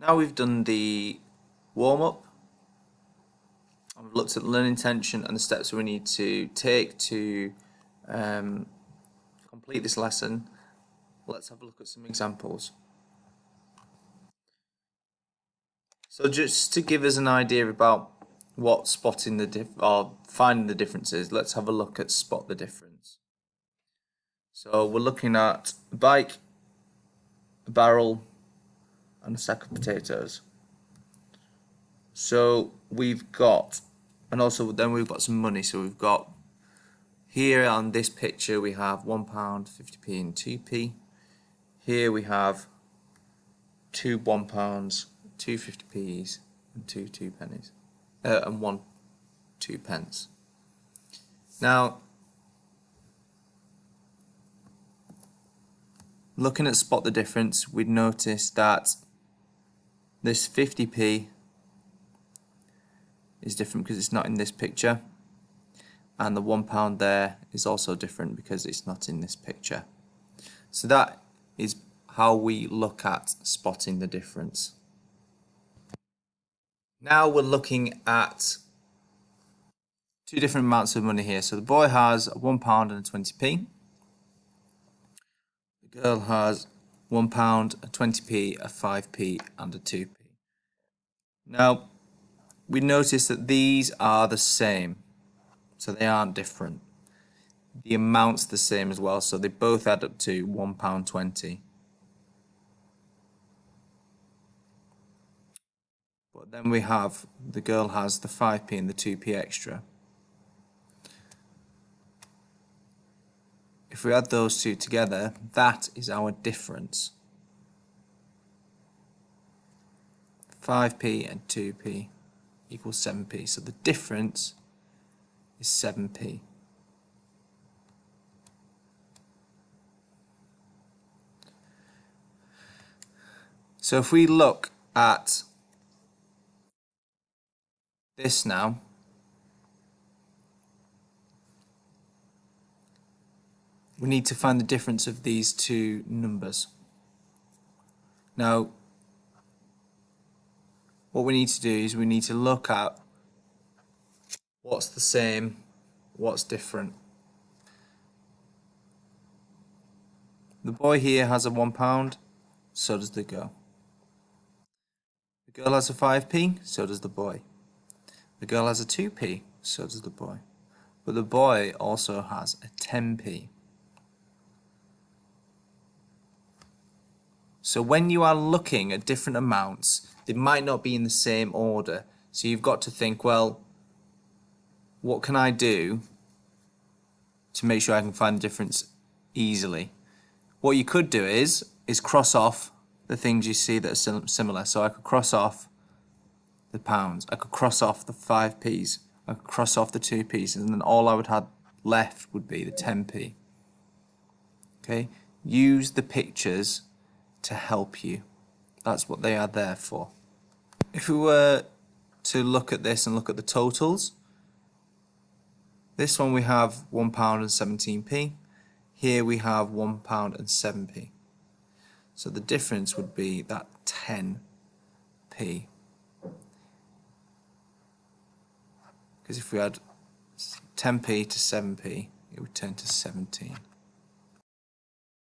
Now we've done the warm-up, and we've looked at the learning intention and the steps we need to take to complete this lesson. Let's have a look at some examples. So just to give us an idea about what spotting or finding the differences, let's have a look at spot the difference. So we're looking at a bike, a barrel, and a sack of potatoes. So we've got, and also then we've got some money. So we've got here on this picture we have £1, 50p and 2p. Here we have two £1, two 50p's and two 2pennies, and one 2p. Now, looking at spot the difference, we'd notice that this 50p is different because it's not in this picture, and the £1 there is also different because it's not in this picture. So that is how we look at spotting the difference. Now we're looking at two different amounts of money here. So the boy has £1 and a 20p. The girl has £1, a 20p, a 5p and a 2p. Now we notice that these are the same, so they aren't different. The amount's the same as well, so they both add up to £1.20. But then we have, the girl has the 5p and the 2p extra. If we add those two together, that is our difference. 5p and 2p equals 7p, so the difference is 7p. So if we look at this now, we need to find the difference of these two numbers. Now, what we need to do is we need to look at what's the same, what's different. The boy here has a £1, so does the girl. The girl has a 5p, so does the boy. The girl has a 2p, so does the boy. But the boy also has a 10p. So when you are looking at different amounts, they might not be in the same order. So you've got to think, well, what can I do to make sure I can find the difference easily? What you could do is cross off the things you see that are similar. So I could cross off the pounds, I could cross off the 5p's, I could cross off the 2p's, and then all I would have left would be the 10p. Okay? Use the pictures to help you. That's what they are there for. If we were to look at this and look at the totals, this one we have £1 and 17p. Here we have £1 and 7p. So the difference would be that 10p. Because if we add 10p to 7p, it would turn to 17.